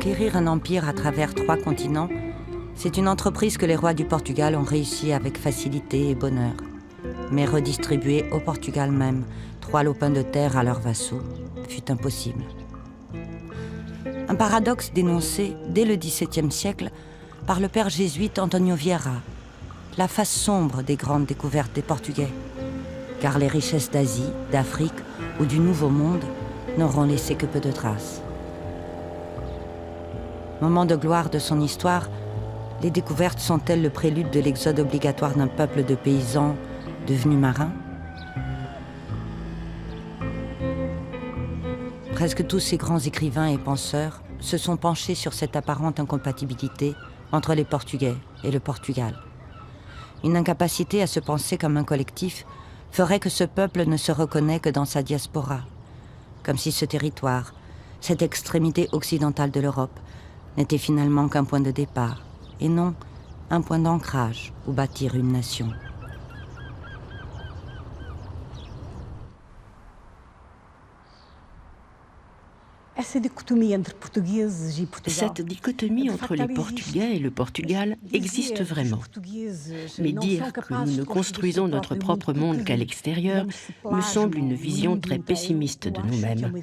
Conquérir un empire à travers 3 continents, c'est une entreprise que les rois du Portugal ont réussi avec facilité et bonheur. Mais redistribuer au Portugal même 3 lopins de terre à leurs vassaux fut impossible. Un paradoxe dénoncé dès le XVIIe siècle par le père jésuite Antonio Vieira, la face sombre des grandes découvertes des Portugais, car les richesses d'Asie, d'Afrique ou du Nouveau Monde n'auront laissé que peu de traces. Moment de gloire de son histoire, les découvertes sont-elles le prélude de l'exode obligatoire d'un peuple de paysans devenus marins? Presque tous ces grands écrivains et penseurs se sont penchés sur cette apparente incompatibilité entre les Portugais et le Portugal. Une incapacité à se penser comme un collectif ferait que ce peuple ne se reconnaît que dans sa diaspora, comme si ce territoire, cette extrémité occidentale de l'Europe, n'était finalement qu'un point de départ, et non un point d'ancrage où bâtir une nation. Cette dichotomie entre les Portugais et le Portugal existe vraiment. Mais dire que nous ne construisons notre propre monde qu'à l'extérieur me semble une vision très pessimiste de nous-mêmes.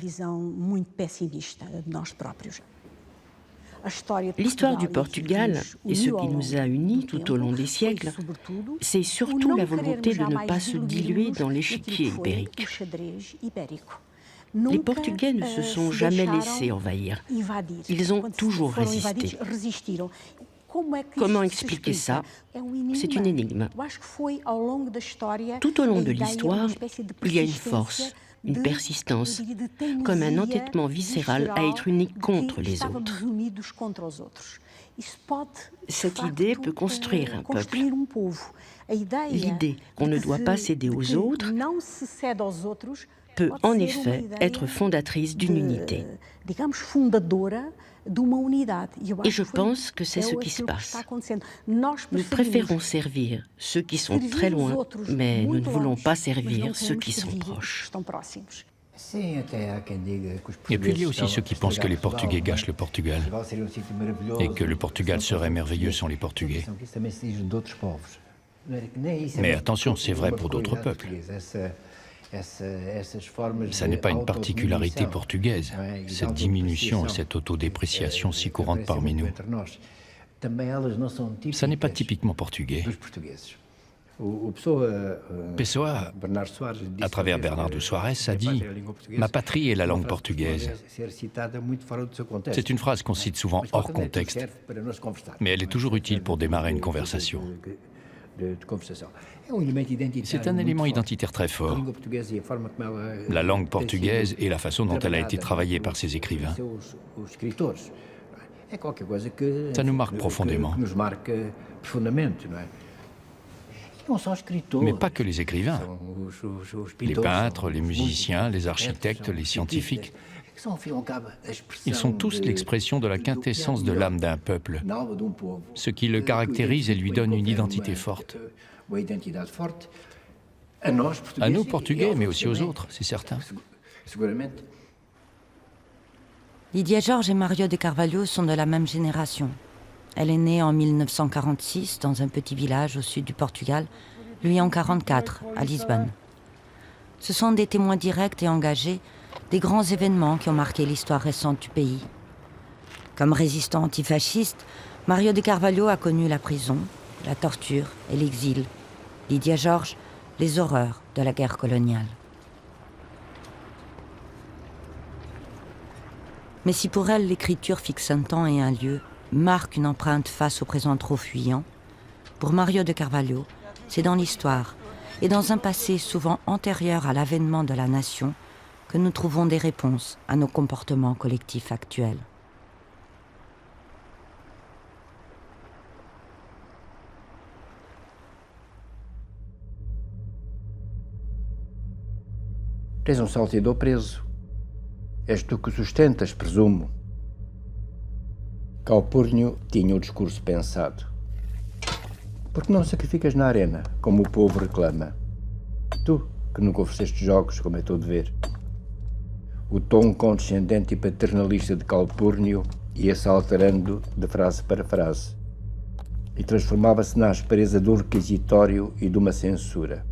L'histoire du Portugal et ce qui nous a unis tout au long des siècles, c'est surtout la volonté de ne pas se diluer dans l'échiquier ibérique. Les Portugais ne se sont jamais laissés envahir. Ils ont toujours résisté. Comment expliquer ça? C'est une énigme. Tout au long de l'histoire, il y a une force, une persistance, comme un entêtement viscéral à être unique contre les autres. Cette idée peut construire un peuple. L'idée qu'on ne doit pas céder aux autres peut en effet être fondatrice d'une unité. Et je pense que c'est ce qui se passe. Nous préférons servir ceux qui sont très loin, mais nous ne voulons pas servir ceux qui sont proches. Et puis il y a aussi ceux qui pensent que les Portugais gâchent le Portugal et que le Portugal serait merveilleux sans les Portugais. Mais attention, c'est vrai pour d'autres peuples. Ça n'est pas une particularité portugaise, cette diminution et cette autodépréciation si courante parmi nous. Ça n'est pas typiquement portugais. Pessoa, à travers Bernardo Soares, a dit « Ma patrie est la langue portugaise ». C'est une phrase qu'on cite souvent hors contexte, mais elle est toujours utile pour démarrer une conversation. C'est un élément identitaire très fort. La langue portugaise et la façon dont elle a été travaillée par ses écrivains. Ça nous marque profondément. Mais pas que les écrivains. Les peintres, les musiciens, les architectes, les scientifiques. Ils sont tous l'expression de la quintessence de l'âme d'un peuple, ce qui le caractérise et lui donne une identité forte. À nous, Portugais, mais aussi aux autres, c'est certain. Lydia Jorge et Mario de Carvalho sont de la même génération. Elle est née en 1946 dans un petit village au sud du Portugal, lui en 1944 à Lisbonne. Ce sont des témoins directs et engagés des grands événements qui ont marqué l'histoire récente du pays. Comme résistant antifasciste, Mario de Carvalho a connu la prison, la torture et l'exil. Lydia Jorge, les horreurs de la guerre coloniale. Mais si pour elle l'écriture fixe un temps et un lieu, marque une empreinte face au présent trop fuyant, pour Mario de Carvalho, c'est dans l'histoire et dans un passé souvent antérieur à l'avènement de la nation que nous trouvons des réponses à nos comportements collectifs actuels. Tens salteador preso. És tu que sustentas, presumo. Calpurnio tinha o discurso pensado. Por que não sacrificas na arena, como o povo reclama? Tu, que nunca ofereceste jogos, como é teu dever. O tom condescendente e paternalista de Calpurnio ia-se alterando de frase para frase e transformava-se na aspereza de um requisitório e de uma censura.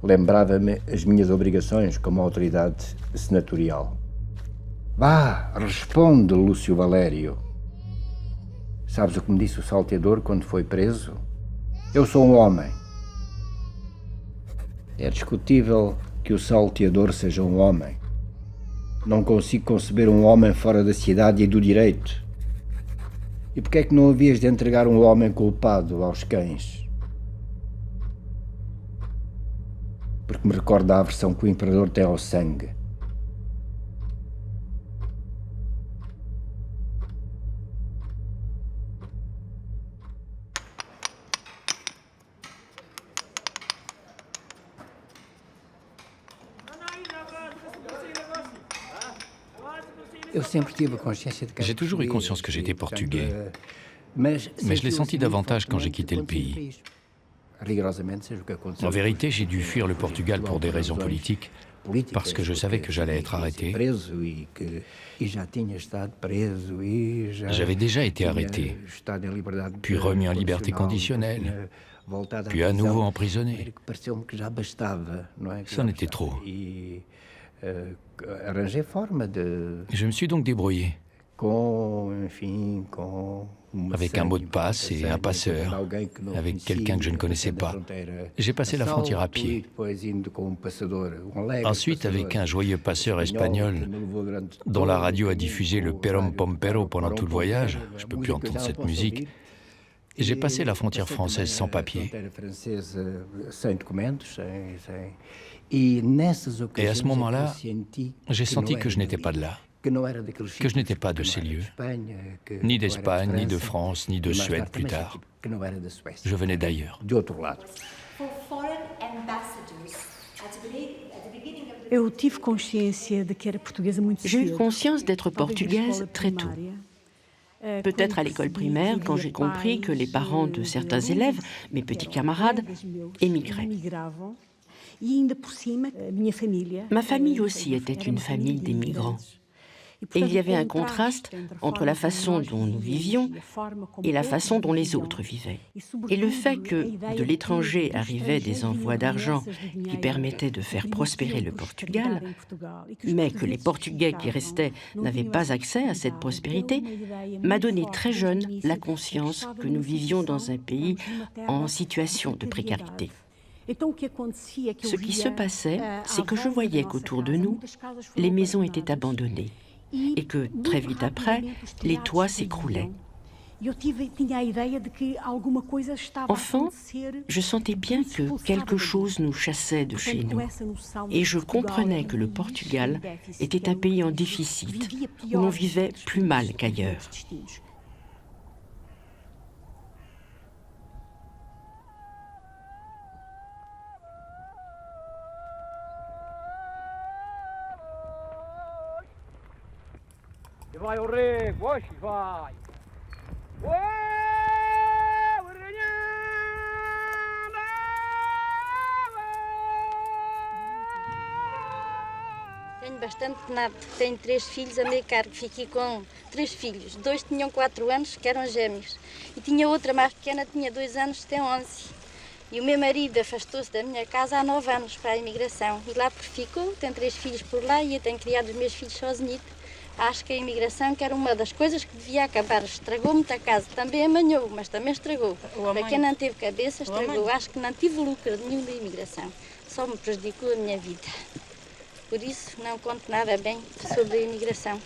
Lembrava-me as minhas obrigações como autoridade senatorial. Vá, responde, Lúcio Valério. Sabes o que me disse o salteador quando foi preso? Eu sou um homem. É discutível que o salteador seja um homem. Não consigo conceber um homem fora da cidade e do direito. E por que é que não havias de entregar um homem culpado aos cães? Porque me recorda a aversão que o imperador tem ao sangue. J'ai toujours eu conscience que j'étais portugais, mais je l'ai senti davantage quand j'ai quitté le pays. En vérité, j'ai dû fuir le Portugal pour des raisons politiques, parce que je savais que j'allais être arrêté. J'avais déjà été arrêté, puis remis en liberté conditionnelle, puis à nouveau emprisonné. C'en était trop. Je me suis donc débrouillé. Avec un mot de passe et un passeur, avec quelqu'un que je ne connaissais pas. J'ai passé la frontière à pied. Ensuite, avec un joyeux passeur espagnol dont la radio a diffusé le Perón Pompero pendant tout le voyage, je ne peux plus entendre cette musique, j'ai passé la frontière française sans papier. Et à ce moment-là, j'ai senti que je n'étais pas de là, que je n'étais pas de ces lieux, ni d'Espagne, ni de France, ni de Suède plus tard. Je venais d'ailleurs. J'ai eu conscience d'être portugaise très tôt. Peut-être à l'école primaire, quand j'ai compris que les parents de certains élèves, mes petits camarades, émigraient. Ma famille aussi était une famille des migrants. Et il y avait un contraste entre la façon dont nous vivions et la façon dont les autres vivaient. Et le fait que de l'étranger arrivaient des envois d'argent qui permettaient de faire prospérer le Portugal, mais que les Portugais qui restaient n'avaient pas accès à cette prospérité, m'a donné très jeune la conscience que nous vivions dans un pays en situation de précarité. Ce qui se passait, c'est que je voyais qu'autour de nous, les maisons étaient abandonnées et que, très vite après, les toits s'écroulaient. Enfant, je sentais bien que quelque chose nous chassait de chez nous. Et je comprenais que le Portugal était un pays en déficit, où l'on vivait plus mal qu'ailleurs. Vai o rego, hoje vai! Tenho bastante neto, tenho 3 filhos a meu cargo, fiquei com 3 filhos, 2 tinham 4 anos, que eram gêmeos, e tinha outra mais pequena, tinha 2 anos, tem 11. E o meu marido afastou-se da minha casa há 9 anos para a imigração, e lá ficou, tem 3 filhos por lá e eu tenho criado os meus filhos sozinhos. Acho que a imigração, que era uma das coisas que devia acabar, estragou muita casa. Também amanhou, mas também estragou. Para quem não teve cabeça, estragou. Acho que não tive lucro nenhum da imigração. Só me prejudicou a minha vida. Por isso, não conto nada bem sobre a imigração.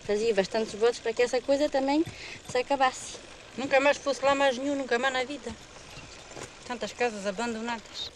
Fazia bastantes votos para que essa coisa também se acabasse. Nunca mais fosse lá mais nenhum, nunca mais na vida. Tantas casas abandonadas.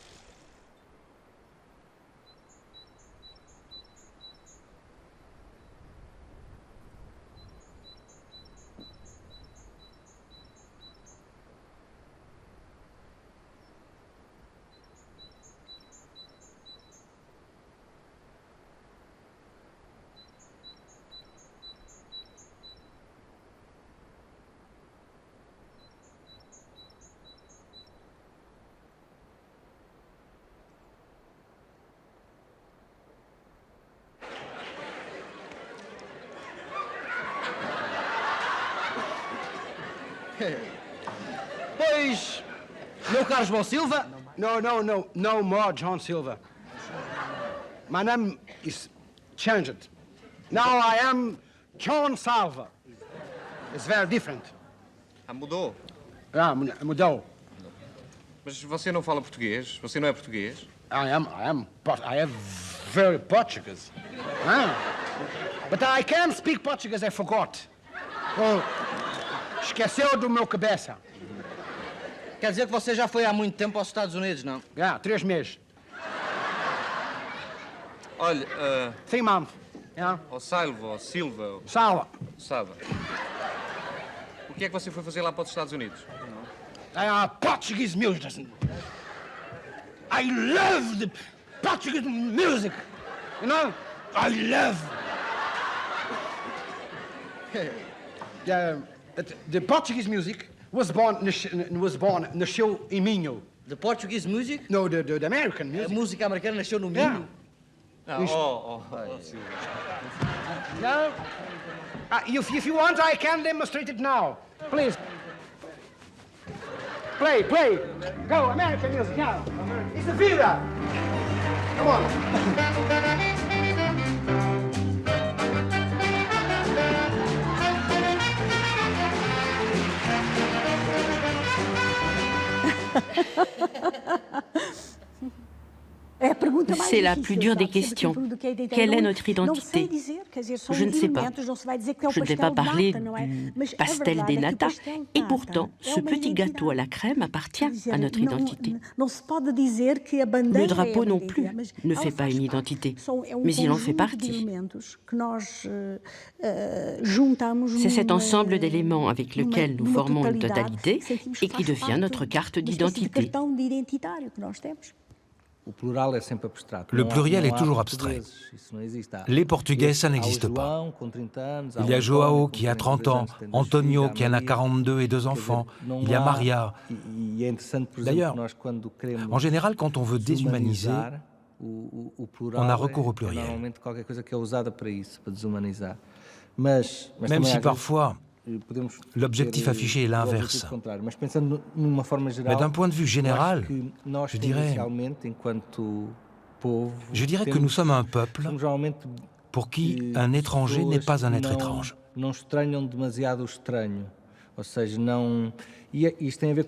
Pois, meu caro João Silva... No more John Silva. My name is changed. Now I am John Salva. It's very different. Mudou? Mudou. Mas você não fala português? Você não é português? I am very Portuguese. But I can speak Portuguese, I forgot. Oh, esqueceu do meu cabeça. Quer dizer que você já foi há muito tempo aos Estados Unidos, não? 3 meses. Olha, 3 months. Ó Salva, ó Silva... Salva. O que é que você foi fazer lá para os Estados Unidos? Portuguese music. I love the Portuguese music. You know? I love. The Portuguese music was born nasceu em Minho. The Portuguese music? No, the American music. A música americana nasceu no Minho? No? If you want, I can demonstrate it now. Please. Play. Go, American music, now. It's the Vida. Come on. C'est la plus dure des questions. Quelle est notre identité? Je ne sais pas. Je ne vais pas parler du pastel des nata. Et pourtant, ce petit gâteau à la crème appartient à notre identité. Le drapeau non plus ne fait pas une identité, mais il en fait partie. C'est cet ensemble d'éléments avec lequel nous formons une totalité et qui devient notre carte d'identité. Le pluriel est toujours abstrait. Les Portugais, ça n'existe pas. Il y a Joao qui a 30 ans, Antonio qui en a 42 et 2 enfants, il y a Maria. D'ailleurs, en général, quand on veut déshumaniser, on a recours au pluriel. Même si parfois, l'objectif affiché est l'inverse. Mais d'un point de vue général, je dirais que nous sommes un peuple pour qui un étranger n'est pas un être étrange.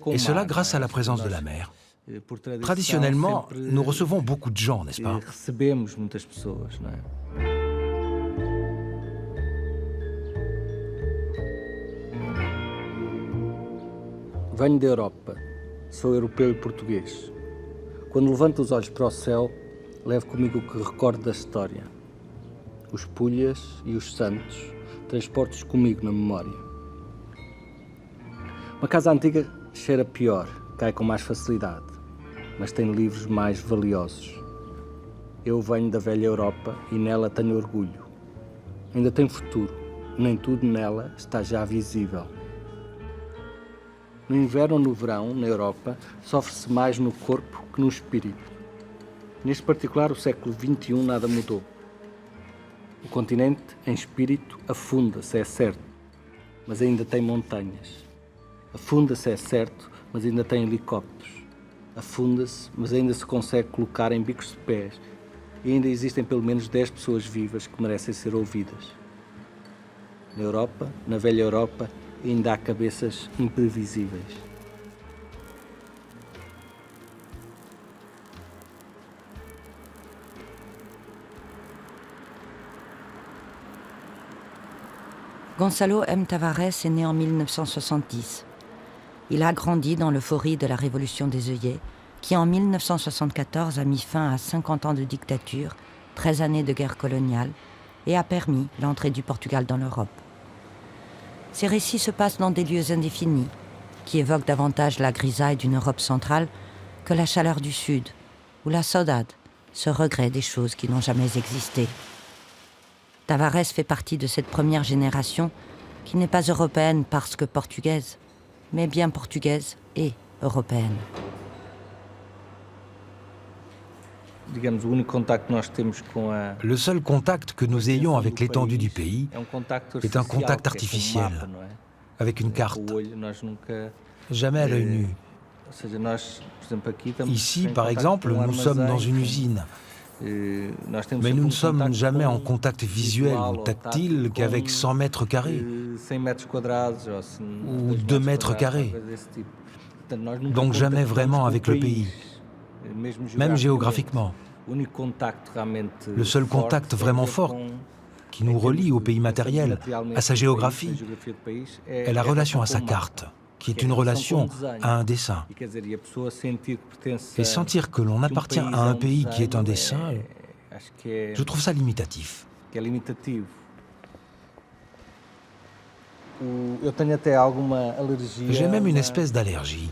Et cela grâce à la présence de la mer. Traditionnellement, nous recevons beaucoup de gens, n'est-ce pas? Venho da Europa, sou europeu e português. Quando levanto os olhos para o céu, levo comigo o que recordo da história. Os Pulhas e os Santos, transporto-os comigo na memória. Uma casa antiga cheira pior, cai com mais facilidade, mas tem livros mais valiosos. Eu venho da velha Europa e nela tenho orgulho. Ainda tem futuro, nem tudo nela está já visível. No inverno ou no verão, na Europa, sofre-se mais no corpo que no espírito. Neste particular, o século XXI nada mudou. O continente, em espírito, afunda-se, é certo, mas ainda tem montanhas. Afunda-se, é certo, mas ainda tem helicópteros. Afunda-se, mas ainda se consegue colocar em bicos de pés. E ainda existem pelo menos 10 pessoas vivas que merecem ser ouvidas. Na Europa, na velha Europa, ainda há cabeças imprevisíveis. Gonçalo M. Tavares est né en 1970. Il a grandi dans l'euphorie de la Révolution des œillets, qui en 1974 a mis fin à 50 ans de dictature, 13 années de guerre coloniale, et a permis l'entrée du Portugal dans l'Europe. Ces récits se passent dans des lieux indéfinis, qui évoquent davantage la grisaille d'une Europe centrale que la chaleur du Sud, ou la saudade, ce regret des choses qui n'ont jamais existé. Tavares fait partie de cette première génération qui n'est pas européenne parce que portugaise, mais bien portugaise et européenne. Le seul contact que nous ayons avec l'étendue du pays est un contact artificiel. avec une carte, jamais à l'œil nu. Ici, par exemple, nous sommes dans une usine, mais nous ne sommes jamais en contact visuel ou tactile qu'avec 100 mètres carrés ou 2 mètres carrés. Donc jamais vraiment avec le pays, même géographiquement. Le seul contact vraiment fort qui nous relie au pays matériel, à sa géographie, est la relation à sa carte, qui est une relation à un dessin. Et sentir que l'on appartient à un pays qui est un dessin, je trouve ça limitatif. J'ai même une espèce d'allergie.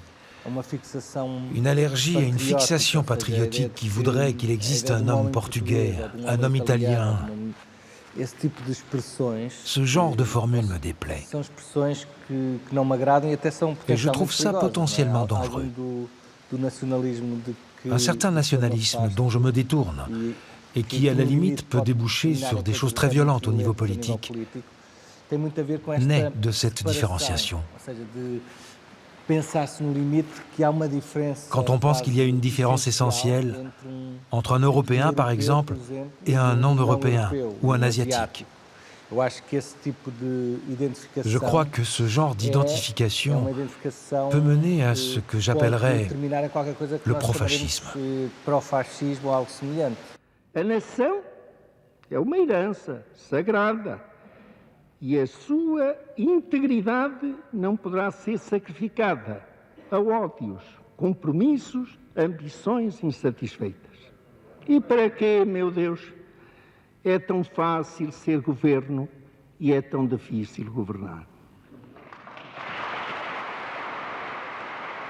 Une allergie à une fixation patriotique qui voudrait qu'il existe un homme portugais, un homme italien. Ce genre de formule me déplaît. Et je trouve ça potentiellement dangereux. Un certain nationalisme dont je me détourne et qui, à la limite, peut déboucher sur des choses très violentes au niveau politique, naît de cette différenciation. Quand on pense qu'il y a une différence essentielle entre un Européen, par exemple, et un non-Européen ou un Asiatique. Je crois que ce genre d'identification peut mener à ce que j'appellerais le profascisme. A nação é uma herança sagrada e a sua integridade não poderá ser sacrificada a ódios, compromissos, ambições insatisfeitas. E para quê, meu Deus, é tão fácil ser governo e é tão difícil governar?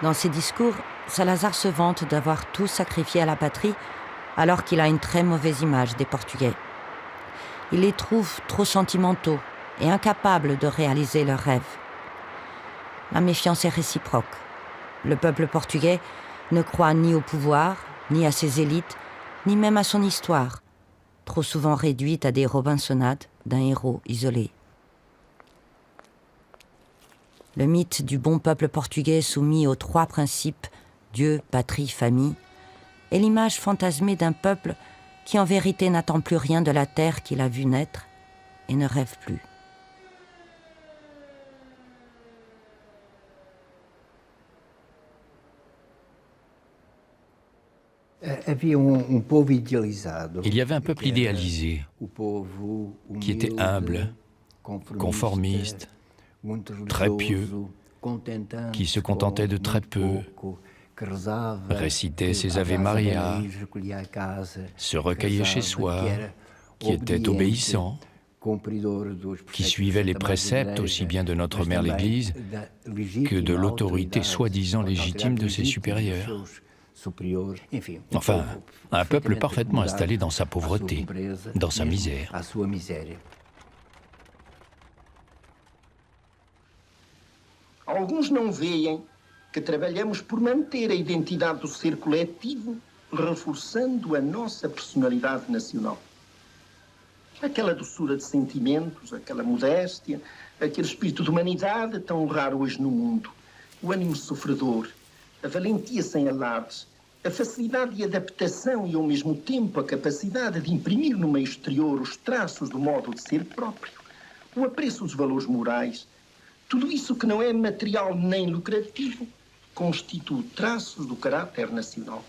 Dans ses discours, Salazar se vante d'avoir tout sacrifié à la patrie alors qu'il a une très mauvaise image des Portugais. Il les trouve trop sentimentaux et incapables de réaliser leurs rêves. La méfiance est réciproque. Le peuple portugais ne croit ni au pouvoir, ni à ses élites, ni même à son histoire, trop souvent réduite à des robinsonnades d'un héros isolé. Le mythe du bon peuple portugais soumis aux 3 principes, Dieu, patrie, famille, est l'image fantasmée d'un peuple qui en vérité n'attend plus rien de la terre qu'il a vu naître et ne rêve plus. Il y avait un peuple idéalisé, qui était humble, conformiste, très pieux, qui se contentait de très peu, récitait ses Ave Maria, se recueillait chez soi, qui était obéissant, qui suivait les préceptes aussi bien de notre mère l'Église que de l'autorité soi-disant légitime de ses supérieurs. Enfin, un peuple parfaitement installé dans sa pauvreté, dans sa misère. Alguns não veem que trabalhamos por manter a identidade do ser coletivo, reforçando a nossa personalidade nacional. Aquela doçura de sentimentos, aquela modéstia, aquele espírito de humanidade tão raro hoje no mundo, o ânimo sofredor, a valentia sem alardes, a facilidade de adaptação e, ao mesmo tempo, a capacidade de imprimir no meio exterior os traços do modo de ser próprio, o apreço dos valores morais, tudo isso que não é material nem lucrativo, constitui traços do caráter nacional.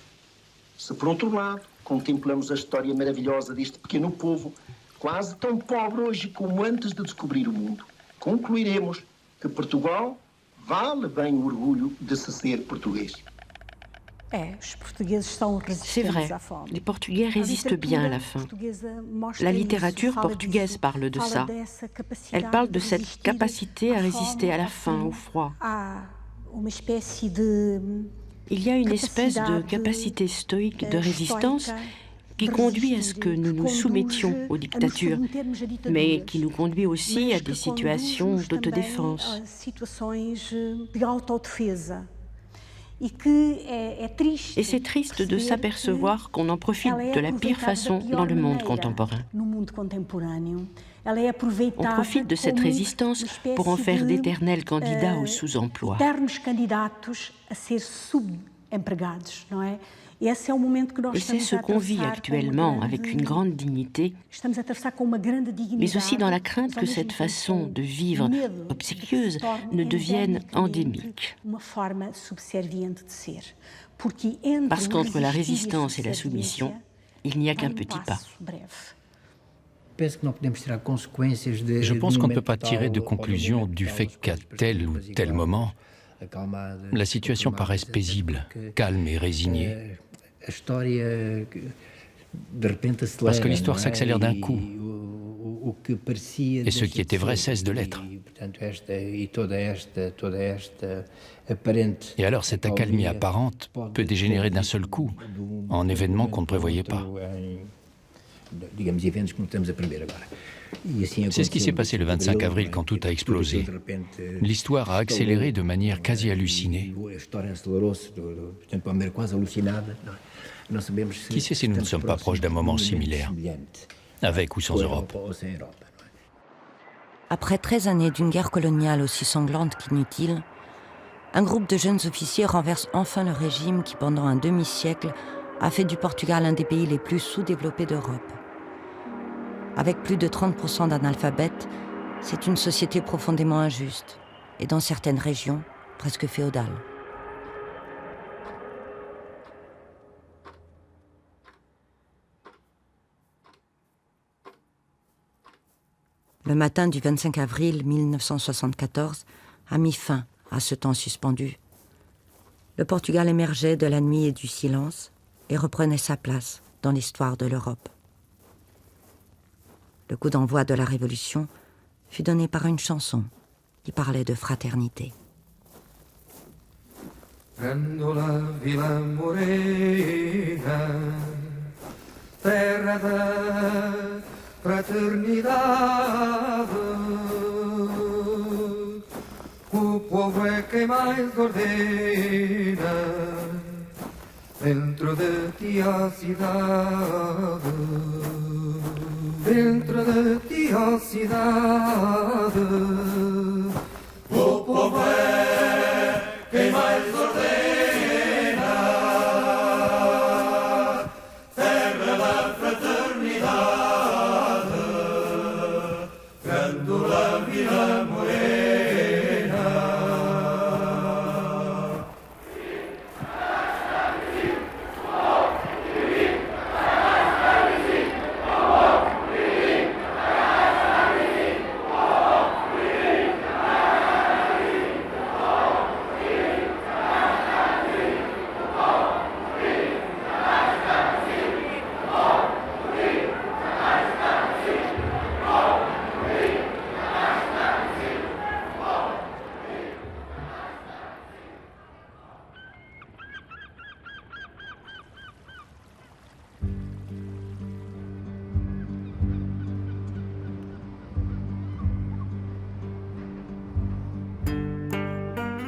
Se, por outro lado, contemplamos a história maravilhosa deste pequeno povo, quase tão pobre hoje como antes de descobrir o mundo, concluiremos que Portugal vale bem o orgulho de se ser português. C'est vrai, les Portugais résistent bien à la faim. La littérature portugaise parle de ça. Elle parle de cette capacité à résister à la faim, au froid. Il y a une espèce de capacité stoïque de résistance qui conduit à ce que nous nous soumettions aux dictatures, mais qui nous conduit aussi à des situations d'autodéfense. Et c'est triste de s'apercevoir qu'on en profite de la pire façon dans le monde contemporain. On profite de cette résistance pour en faire d'éternels candidats au sous-emploi. Et c'est ce qu'on vit actuellement avec une grande dignité, mais aussi dans la crainte que cette façon de vivre obséquieuse ne devienne endémique. Parce qu'entre la résistance et la soumission, il n'y a qu'un petit pas. Je pense qu'on ne peut pas tirer de conclusion du fait qu'à tel ou tel moment, la situation paraisse paisible, calme et résignée. Parce que l'histoire s'accélère d'un coup, et ce qui était vrai cesse de l'être. Et alors cette accalmie apparente peut dégénérer d'un seul coup en événements qu'on ne prévoyait pas. C'est ce qui s'est passé le 25 avril quand tout a explosé. L'histoire a accéléré de manière quasi hallucinée. Qui sait si nous ne sommes pas proches d'un moment similaire, avec ou sans Europe. Après 13 années d'une guerre coloniale aussi sanglante qu'inutile, un groupe de jeunes officiers renverse enfin le régime qui, pendant un demi-siècle, a fait du Portugal un des pays les plus sous-développés d'Europe. Avec plus de 30% d'analphabètes, c'est une société profondément injuste et dans certaines régions, presque féodale. Le matin du 25 avril 1974 a mis fin à ce temps suspendu. Le Portugal émergeait de la nuit et du silence et reprenait sa place dans l'histoire de l'Europe. Le coup d'envoi de la Révolution fut donné par une chanson qui parlait de fraternité. Grândola Vila Morena, terra da fraternidade, o povo é quem mais ordena, dentro de ti a cidade. Dentro de ti, ó cidade, o povo é quem mais ordena, terra da fraternidade, Grândola Vila Morena.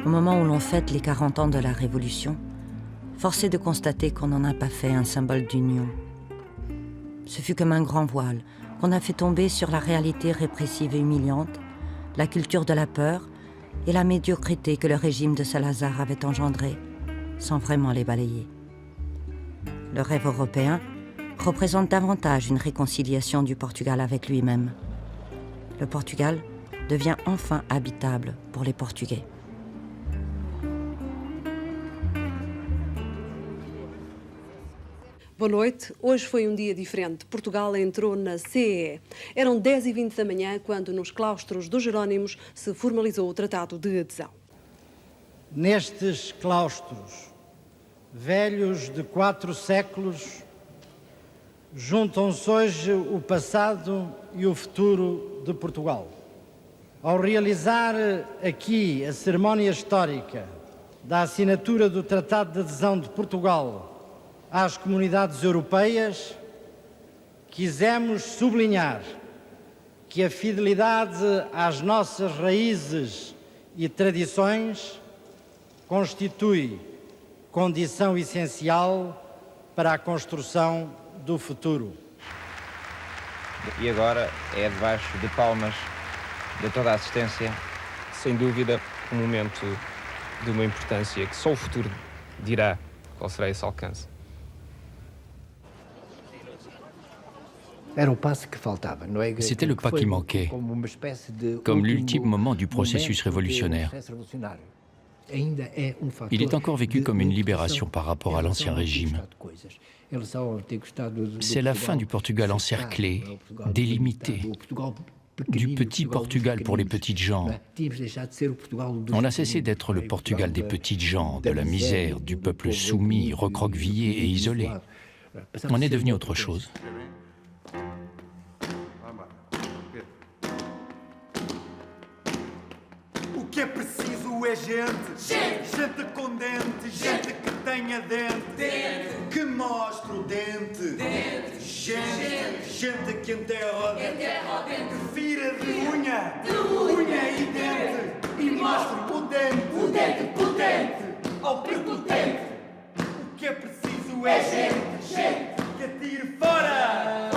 Au moment où l'on fête les 40 ans de la Révolution, force est de constater qu'on n'en a pas fait un symbole d'union. Ce fut comme un grand voile qu'on a fait tomber sur la réalité répressive et humiliante, la culture de la peur et la médiocrité que le régime de Salazar avait engendrée, sans vraiment les balayer. Le rêve européen représente davantage une réconciliation du Portugal avec lui-même. Le Portugal devient enfin habitable pour les Portugais. Boa noite. Hoje foi dia diferente. Portugal entrou na CEE. Eram 10h20 da manhã quando nos claustros dos Jerónimos se formalizou o Tratado de Adesão. Nestes claustros, velhos de 4 séculos, juntam-se hoje o passado e o futuro de Portugal. Ao realizar aqui a cerimónia histórica da assinatura do Tratado de Adesão de Portugal às comunidades europeias, quisemos sublinhar que a fidelidade às nossas raízes e tradições constitui condição essencial para a construção do futuro. E agora é debaixo de palmas de toda a assistência. Sem dúvida, um momento de uma importância que só o futuro dirá qual será esse alcance. C'était le pas qui manquait, comme l'ultime moment du processus révolutionnaire. Il est encore vécu comme une libération par rapport à l'Ancien Régime. C'est la fin du Portugal encerclé, délimité, du petit Portugal pour les petites gens. On a cessé d'être le Portugal des petites gens, de la misère, du peuple soumis, recroquevillé et isolé. On est devenu autre chose. O que é preciso é gente com dente, gente que tenha dente, que mostre o dente, gente que enterra o dente, que vira de unha e dente, e mostre o dente potente ao prepotente. O que é preciso é gente que atire fora.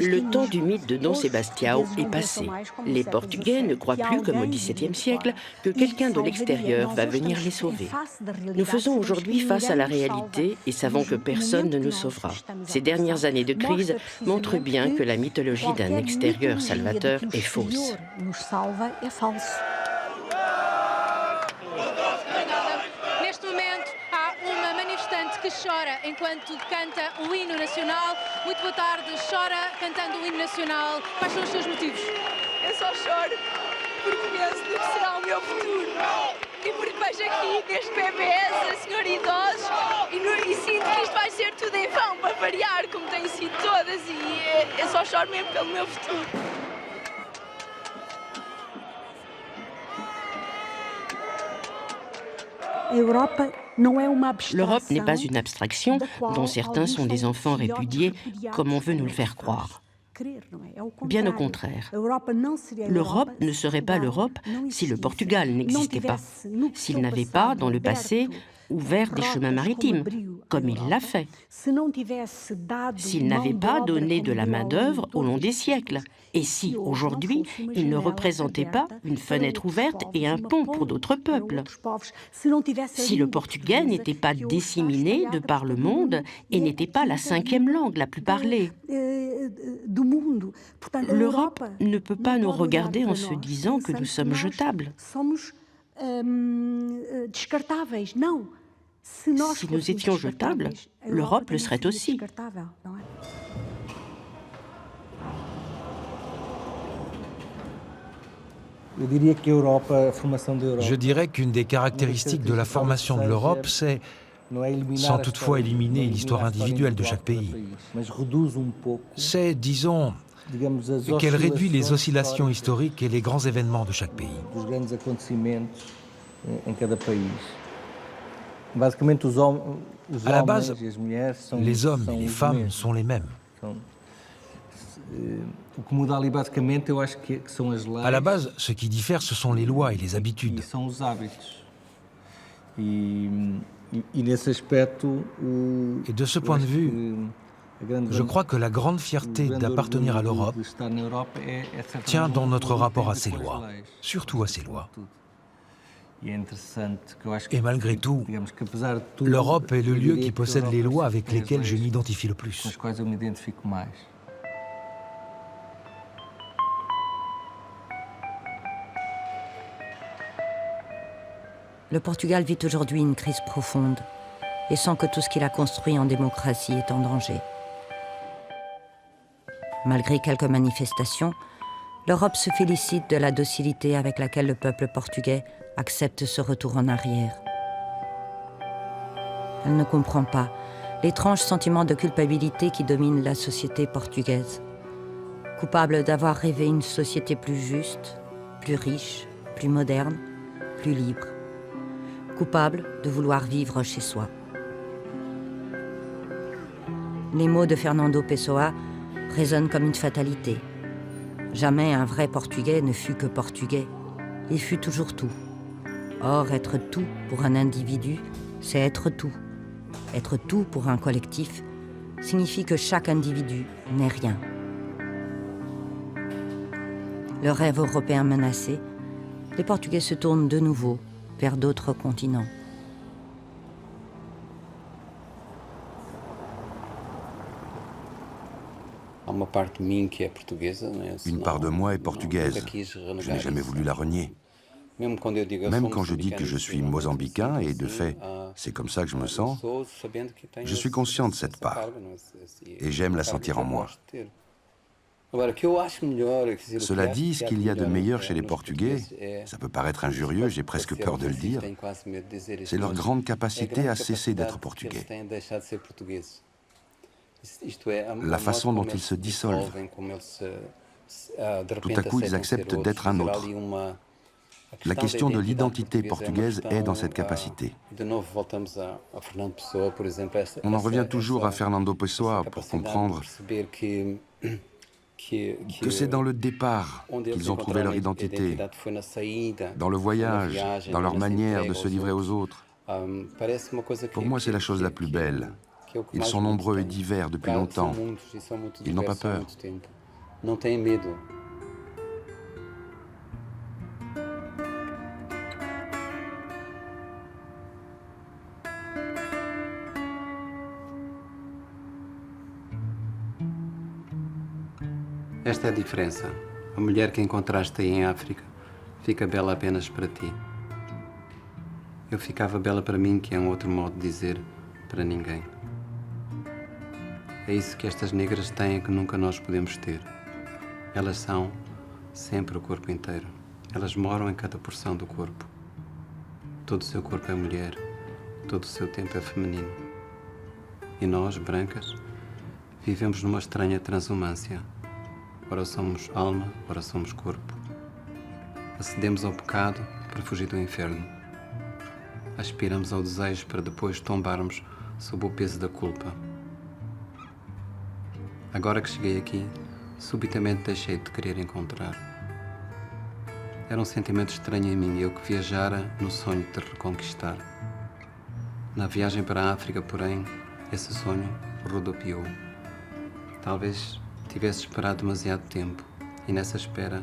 Le temps du mythe de Dom Sebastião est passé. Les Portugais ne croient plus, comme au XVIIe siècle, que quelqu'un de l'extérieur va venir les sauver. Nous faisons aujourd'hui face à la réalité et savons que personne ne nous sauvera. Ces dernières années de crise montrent bien que la mythologie d'un extérieur salvateur est fausse. Que chora enquanto canta o hino nacional. Muito boa tarde, chora cantando o hino nacional. Quais são os seus motivos? Eu só choro porque penso no que será o meu futuro. E porque vejo aqui desde bebês a senhor idosos e sinto que isto vai ser tudo em vão, para variar, como tem sido todas. E eu só choro mesmo pelo meu futuro. L'Europe n'est pas une abstraction dont certains sont des enfants répudiés, comme on veut nous le faire croire. Bien au contraire. L'Europe ne serait pas l'Europe si le Portugal n'existait pas, s'il n'avait pas, dans le passé, ouvert des chemins maritimes, comme il l'a fait, s'il n'avait pas donné de la main-d'œuvre au long des siècles, et si, aujourd'hui, il ne représentait pas une fenêtre ouverte et un pont pour d'autres peuples, si le portugais n'était pas disséminé de par le monde et n'était pas la 5e langue la plus parlée. L'Europe ne peut pas nous regarder en se disant que nous sommes jetables. Si nous étions jetables, l'Europe le serait aussi. Je dirais qu'une des caractéristiques de la formation de l'Europe, c'est, sans toutefois éliminer l'histoire individuelle de chaque pays, c'est, disons, qu'elle réduit les oscillations historiques et les grands événements de chaque pays. À la base, les hommes et les femmes sont les mêmes. À la base, ce qui diffère, ce sont les lois et les habitudes. Et de ce point de vue, je crois que la grande fierté d'appartenir à l'Europe tient dans notre rapport à ces lois, surtout à ces lois. Et malgré tout, l'Europe est le lieu qui possède les lois avec lesquelles je m'identifie le plus. Le Portugal vit aujourd'hui une crise profonde et sent que tout ce qu'il a construit en démocratie est en danger. Malgré quelques manifestations, l'Europe se félicite de la docilité avec laquelle le peuple portugais accepte ce retour en arrière. Elle ne comprend pas l'étrange sentiment de culpabilité qui domine la société portugaise. Coupable d'avoir rêvé une société plus juste, plus riche, plus moderne, plus libre. coupable de vouloir vivre chez soi. Les mots de Fernando Pessoa résonnent comme une fatalité. Jamais un vrai Portugais ne fut que Portugais. Il fut toujours tout. Or, être tout pour un individu, c'est être tout. Être tout pour un collectif signifie que chaque individu n'est rien. Le rêve européen menacé, les Portugais se tournent de nouveau vers d'autres continents. Une part de moi est portugaise. Je n'ai jamais voulu la renier. Même quand je dis que je suis mozambicain, et de fait, c'est comme ça que je me sens, je suis conscient de cette part, et j'aime la sentir en moi. Cela dit, ce qu'il y a de meilleur chez les Portugais, ça peut paraître injurieux, j'ai presque peur de le dire, c'est leur grande capacité à cesser d'être portugais. La façon dont ils se dissolvent. Tout à coup, ils acceptent d'être un autre. La question de l'identité portugaise est dans cette capacité. On en revient toujours à Fernando Pessoa pour comprendre que c'est dans le départ qu'ils ont trouvé leur identité, dans le voyage, dans leur manière de se livrer aux autres. Pour moi, c'est la chose la plus belle. Ils sont nombreux et divers depuis longtemps. Ils n'ont pas peur. Esta é a diferença. A mulher que encontraste aí em África fica bela apenas para ti. Eu ficava bela para mim, que é um outro modo de dizer para ninguém. É isso que estas negras têm que nunca nós podemos ter. Elas são sempre o corpo inteiro. Elas moram em cada porção do corpo. Todo o seu corpo é mulher, todo o seu tempo é feminino. E nós, brancas, vivemos numa estranha transumância. Ora somos alma, ora somos corpo. Acedemos ao pecado para fugir do inferno. Aspiramos ao desejo para depois tombarmos sob o peso da culpa. Agora que cheguei aqui, subitamente deixei de querer encontrar. Era um sentimento estranho em mim, eu que viajara no sonho de te reconquistar. Na viagem para a África, porém, esse sonho rodopiou. Talvez tivesse esperado demasiado tempo e nessa espera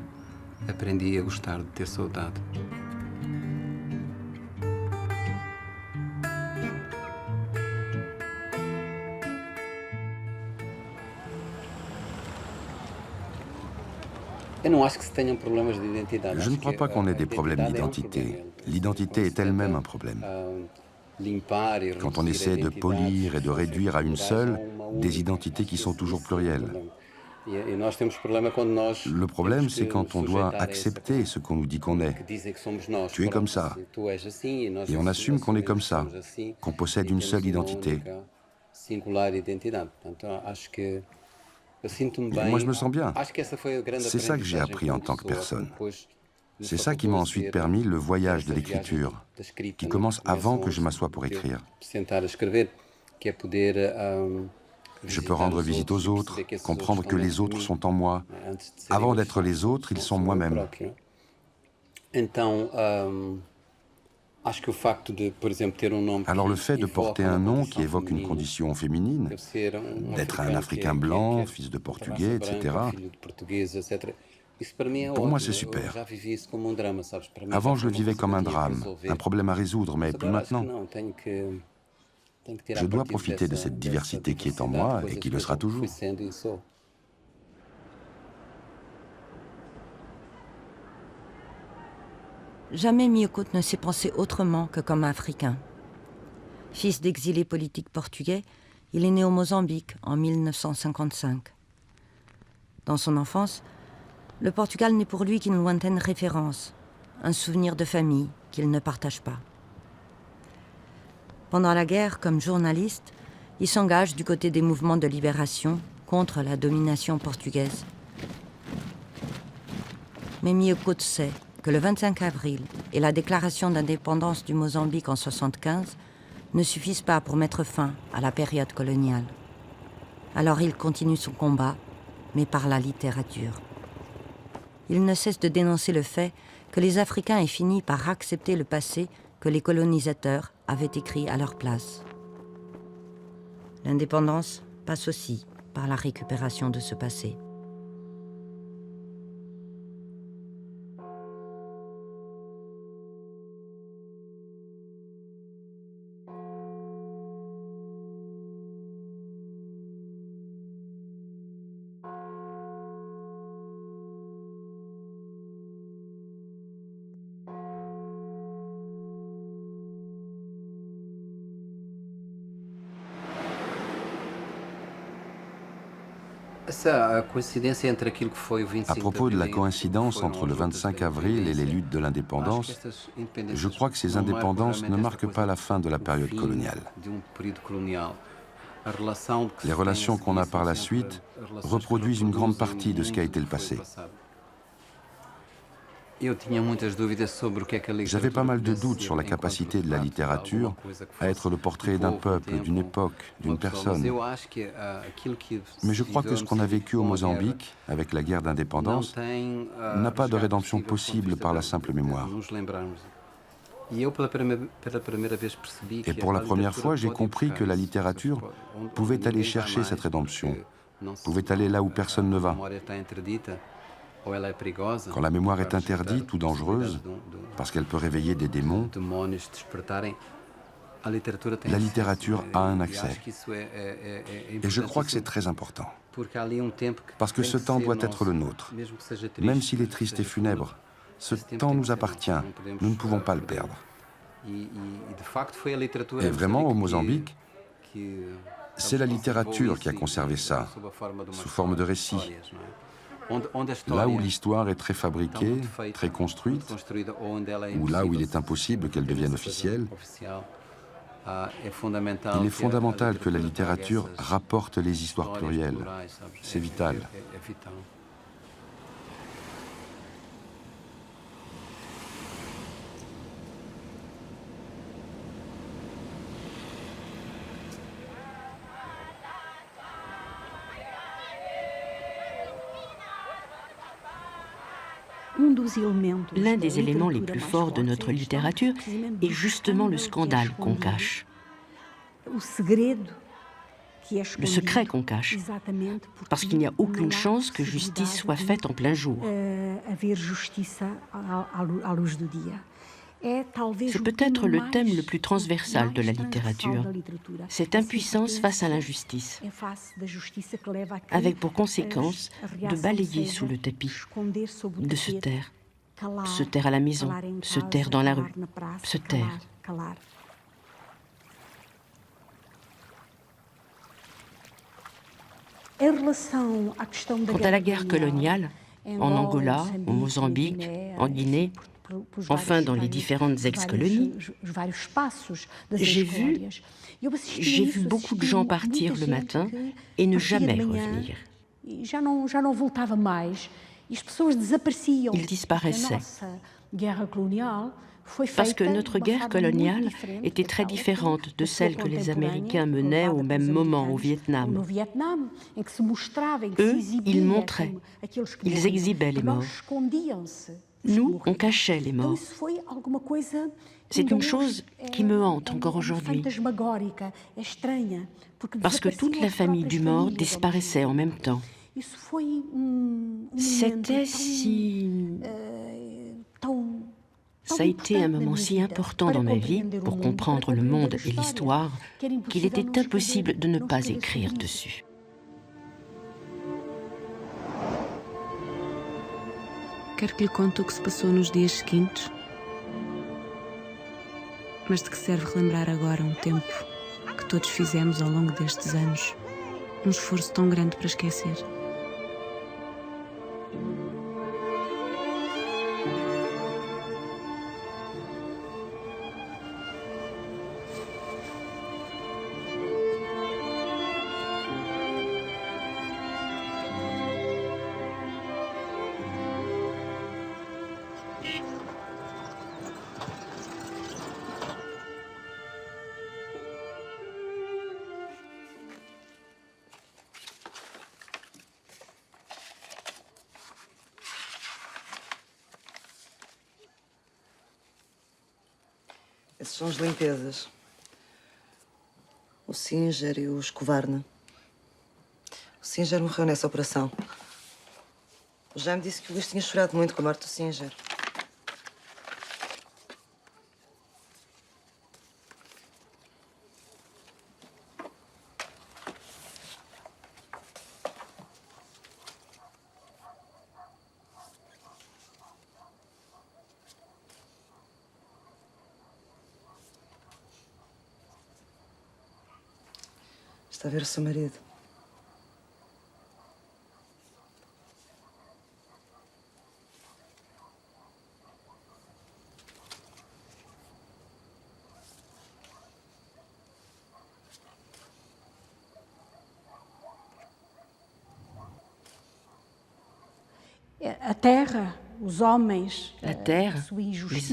aprendi a gostar de ter saudade. Je ne crois pas qu'on ait des problèmes d'identité. L'identité est elle-même un problème. Quand on essaie de polir et de réduire à une seule des identités qui sont toujours plurielles. Le problème, c'est quand on doit accepter ce qu'on nous dit qu'on est. Tu es comme ça. Et on assume qu'on est comme ça, qu'on possède une seule identité. Et moi, je me sens bien. C'est ça que j'ai appris en tant que personne. C'est ça qui m'a ensuite permis le voyage de l'écriture, qui commence avant que je m'assoie pour écrire. Je peux rendre visite aux autres, comprendre que les autres sont en moi. Avant d'être les autres, ils sont moi-même. Alors le fait de porter un nom qui évoque une condition féminine, d'être un Africain blanc, fils de Portugais, etc., pour moi c'est super. Avant je le vivais comme un drame, un problème à résoudre, mais plus maintenant. Je dois profiter de cette diversité qui est en moi et qui le sera toujours. Jamais Mio Couto ne s'est pensé autrement que comme Africain. Fils d'exilés politiques portugais, il est né au Mozambique en 1955. Dans son enfance, le Portugal n'est pour lui qu'une lointaine référence, un souvenir de famille qu'il ne partage pas. Pendant la guerre, comme journaliste, il s'engage du côté des mouvements de libération contre la domination portugaise. Mais Mio Couto sait que le 25 avril et la déclaration d'indépendance du Mozambique en 1975 ne suffisent pas pour mettre fin à la période coloniale. Alors il continue son combat, mais par la littérature. Il ne cesse de dénoncer le fait que les Africains aient fini par accepter le passé que les colonisateurs avaient écrit à leur place. L'indépendance passe aussi par la récupération de ce passé. À propos de la coïncidence entre le 25 avril et les luttes de l'indépendance, je crois que ces indépendances ne marquent pas la fin de la période coloniale. Les relations qu'on a par la suite reproduisent une grande partie de ce qu'a été le passé. J'avais pas mal de doutes sur la capacité de la littérature à être le portrait d'un peuple, d'une époque, d'une personne. Mais je crois que ce qu'on a vécu au Mozambique, avec la guerre d'indépendance, n'a pas de rédemption possible par la simple mémoire. Et pour la première fois, j'ai compris que la littérature pouvait aller chercher cette rédemption, pouvait aller là où personne ne va. Quand la mémoire est interdite ou dangereuse, parce qu'elle peut réveiller des démons, la littérature a un accès. Et je crois que c'est très important. Parce que ce temps doit être le nôtre. Même s'il est triste et funèbre, ce temps nous appartient. Nous ne pouvons pas le perdre. Et vraiment, au Mozambique, c'est la littérature qui a conservé ça, sous forme de récits. Là où l'histoire est très fabriquée, très construite, ou là où il est impossible qu'elle devienne officielle, il est fondamental que la littérature rapporte les histoires plurielles. C'est vital. L'un des éléments les plus forts de notre littérature est justement le scandale qu'on cache. Le secret qu'on cache, parce qu'il n'y a aucune chance que justice soit faite en plein jour. C'est peut-être le thème le plus transversal de la littérature, cette impuissance face à l'injustice, avec pour conséquence de balayer sous le tapis, de se taire à la maison, se taire dans la rue, se taire. Quant à la guerre coloniale, en Angola, au Mozambique, en Guinée, enfin dans les différentes ex-colonies, j'ai vu beaucoup de gens partir le matin et ne jamais revenir. Ils disparaissaient. Parce que notre guerre coloniale était très différente de celle que les Américains menaient au même moment au Vietnam. Eux, ils montraient, ils exhibaient les morts. Nous, on cachait les morts. C'est une chose qui me hante encore aujourd'hui. Parce que toute la famille du mort disparaissait en même temps. C'était si... Ça a été un moment si important dans ma vie pour comprendre le monde et l'histoire qu'il était impossible de ne pas écrire dessus. Quero que lhe conte o que se passou nos dias seguintes. Mas de que serve relembrar agora tempo que todos fizemos ao longo destes anos? Esforço tão grande para esquecer. Esses são as limpezas. O Singer e o Escovarna. O Singer morreu nessa operação. O Jaime disse que o Luís tinha chorado muito com a morte do Singer. Está a ver o seu marido. La terre, les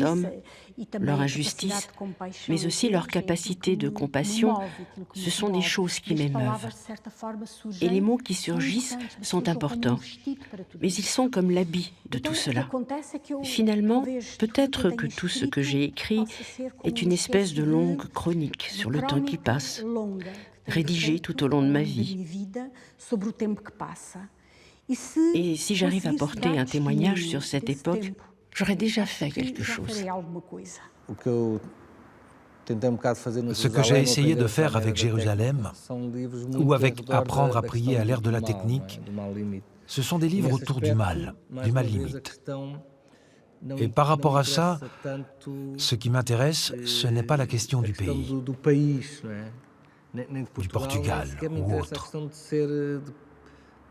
hommes, leur injustice, mais aussi leur capacité de compassion, ce sont des choses qui m'émeuvent. Et les mots qui surgissent sont importants, mais ils sont comme l'habit de tout cela. Finalement, peut-être que tout ce que j'ai écrit est une espèce de longue chronique sur le temps qui passe, rédigée tout au long de ma vie. Et si j'arrive à porter un témoignage sur cette époque, j'aurais déjà fait quelque chose. Ce que j'ai essayé de faire avec Jérusalem, ou avec Apprendre à prier à l'ère de la technique, ce sont des livres autour du mal limite. Et par rapport à ça, ce qui m'intéresse, ce n'est pas la question du pays, du Portugal ou autre.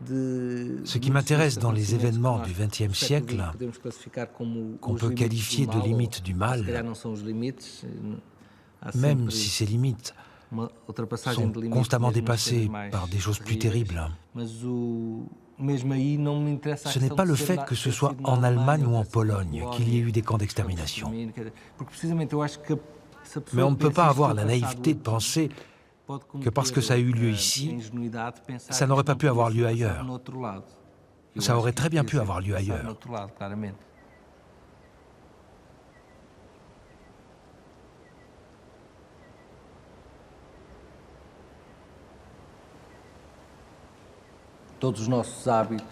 Ce qui m'intéresse dans les événements du XXe siècle, qu'on peut qualifier de limites du mal, même si ces limites sont constamment dépassées par des choses plus terribles, ce n'est pas le fait que ce soit en Allemagne ou en Pologne qu'il y ait eu des camps d'extermination. Mais on ne peut pas avoir la naïveté de penser que parce que ça a eu lieu ici, ça n'aurait pas pu avoir lieu ailleurs. Ça aurait très bien pu avoir lieu ailleurs.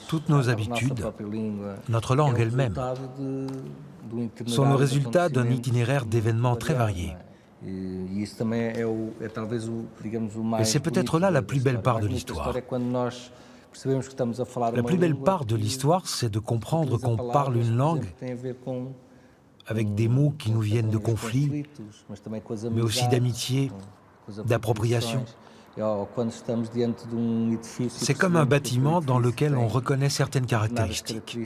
Toutes nos habitudes, notre langue elle-même, sont le résultat d'un itinéraire d'événements très variés. Et c'est peut-être là la plus belle part de l'histoire. La plus belle part de l'histoire, c'est de comprendre qu'on parle une langue avec des mots qui nous viennent de conflits, mais aussi d'amitié, d'appropriation. C'est comme un bâtiment dans lequel on reconnaît certaines caractéristiques.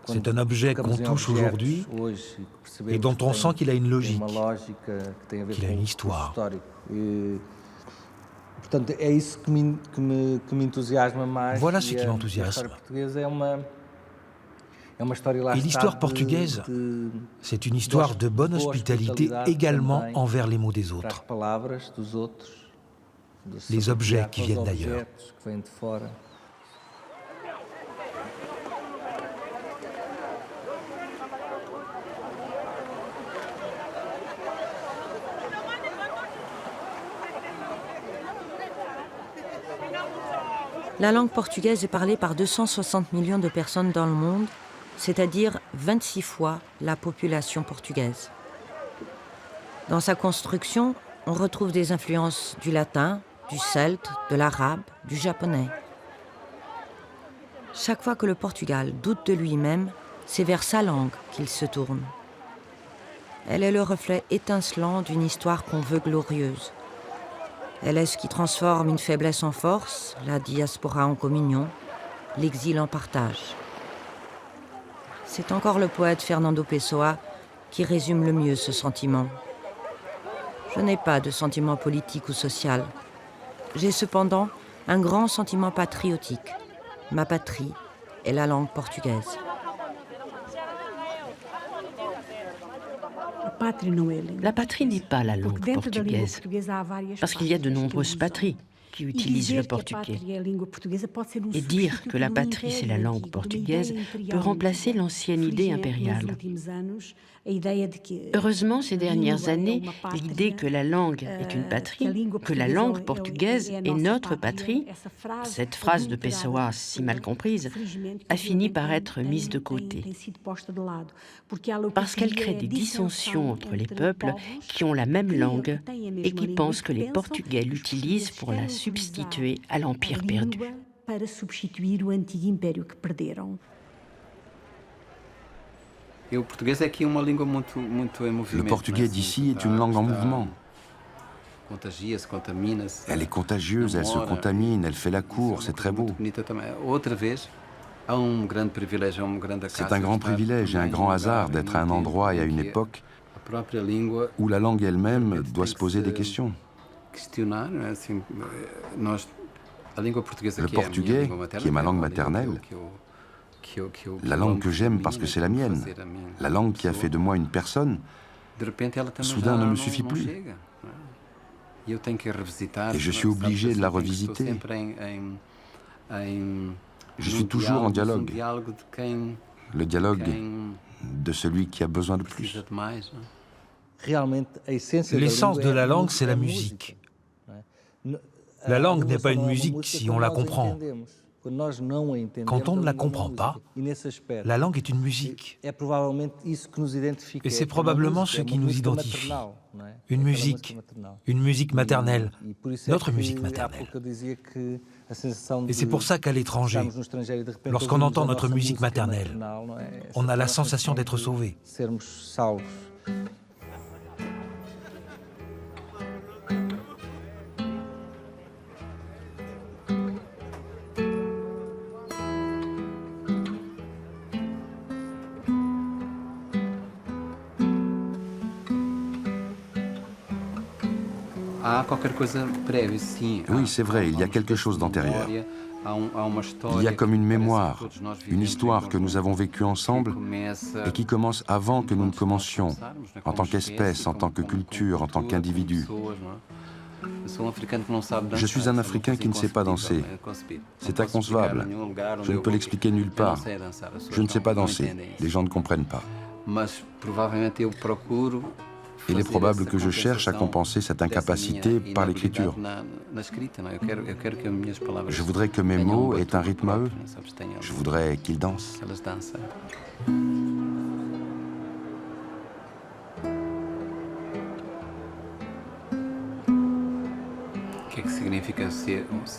C'est un objet qu'on touche aujourd'hui et dont on sent qu'il a une logique, qu'il a une histoire. Voilà ce qui m'enthousiasme. Et l'histoire portugaise, c'est une histoire de bonne hospitalité également envers les mots des autres, les objets qui viennent d'ailleurs. La langue portugaise est parlée par 260 millions de personnes dans le monde, c'est-à-dire 26 fois la population portugaise. Dans sa construction, on retrouve des influences du latin, du celte, de l'arabe, du japonais. Chaque fois que le Portugal doute de lui-même, c'est vers sa langue qu'il se tourne. Elle est le reflet étincelant d'une histoire qu'on veut glorieuse. Elle est ce qui transforme une faiblesse en force, la diaspora en communion, l'exil en partage. C'est encore le poète Fernando Pessoa qui résume le mieux ce sentiment. Je n'ai pas de sentiment politique ou social. J'ai cependant un grand sentiment patriotique. Ma patrie est la langue portugaise. La patrie n'est pas la langue portugaise, parce qu'il y a de nombreuses patries qui utilisent le portugais. Et dire que la patrie, c'est la langue portugaise, peut remplacer l'ancienne idée impériale. Heureusement, ces dernières années, l'idée que la langue est une patrie, que la langue portugaise est notre patrie, cette phrase de Pessoa si mal comprise, a fini par être mise de côté. Parce qu'elle crée des dissensions entre les peuples qui ont la même langue et qui pensent que les Portugais l'utilisent pour la substituer à l'empire perdu. Le portugais d'ici est une langue en mouvement. Elle est contagieuse, elle se contamine, elle fait la cour, c'est très beau. C'est un grand privilège et un grand hasard d'être à un endroit et à une époque où la langue elle-même doit se poser des questions. Le portugais, qui est ma langue maternelle, la langue que j'aime parce que c'est la mienne, la langue qui a fait de moi une personne, soudain ne me suffit plus. Et je suis obligé de la revisiter. Je suis toujours en dialogue. Le dialogue de celui qui a besoin de plus. L'essence de la langue, c'est la musique. La langue n'est pas une musique si on la comprend. Quand on ne la comprend pas, la langue est une musique. Et c'est probablement ce qui nous identifie. Une musique maternelle, notre musique maternelle. Et c'est pour ça qu'à l'étranger, lorsqu'on entend notre musique maternelle, on a la sensation d'être sauvé. Oui, c'est vrai, il y a quelque chose d'antérieur. Il y a comme une mémoire, une histoire que nous avons vécue ensemble et qui commence avant que nous ne commencions, en tant qu'espèce, en tant que culture, en tant qu'individu. Je suis un Africain qui ne sait pas danser. C'est inconcevable. Je ne peux l'expliquer nulle part. Je ne sais pas danser. Les gens ne comprennent pas. Il est probable que je cherche à compenser cette incapacité par l'écriture. Je voudrais que mes mots aient un rythme à eux. Je voudrais qu'ils dansent.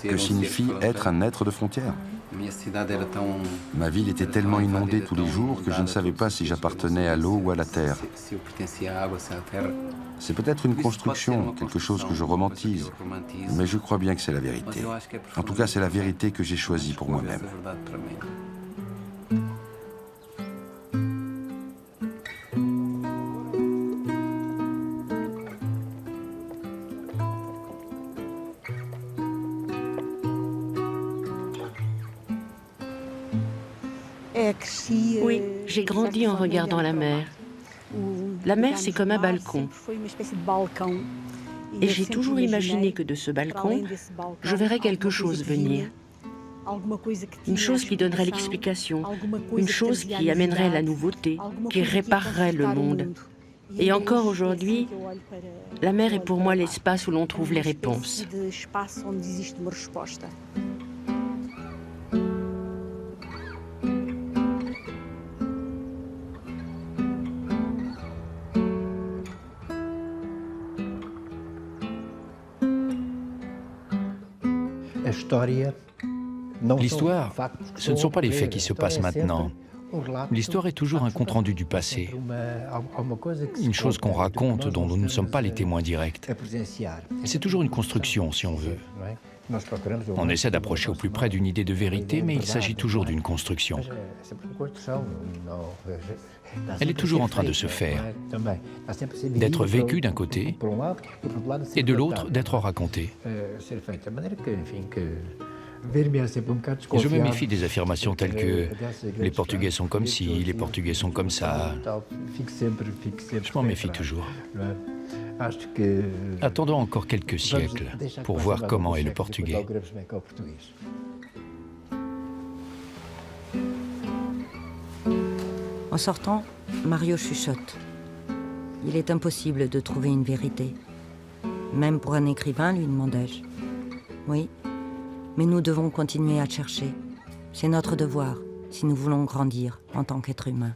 Que signifie être un être de frontière? Ma ville était tellement inondée tous les jours que je ne savais pas si j'appartenais à l'eau ou à la terre. C'est peut-être une construction, quelque chose que je romantise, mais je crois bien que c'est la vérité. En tout cas, c'est la vérité que j'ai choisie pour moi-même. Oui, j'ai grandi en regardant la mer. La mer, c'est comme un balcon. Et j'ai toujours imaginé que de ce balcon, je verrais quelque chose venir. Une chose qui donnerait l'explication, une chose qui amènerait la nouveauté, qui réparerait le monde. Et encore aujourd'hui, la mer est pour moi l'espace où l'on trouve les réponses. L'histoire, ce ne sont pas les faits qui se passent maintenant. L'histoire est toujours un compte-rendu du passé, une chose qu'on raconte dont nous ne sommes pas les témoins directs. C'est toujours une construction, si on veut. On essaie d'approcher au plus près d'une idée de vérité, mais il s'agit toujours d'une construction. Elle est toujours en train de se faire, d'être vécue d'un côté, et de l'autre, d'être racontée. Et je me méfie des affirmations telles que « les Portugais sont comme ci, les Portugais sont comme ça ». Je m'en méfie toujours. Attendons encore quelques siècles pour voir comment est le portugais. En sortant, Mario chuchote. Il est impossible de trouver une vérité. Même pour un écrivain, lui demandai-je. Oui, mais nous devons continuer à chercher. C'est notre devoir si nous voulons grandir en tant qu'être humain.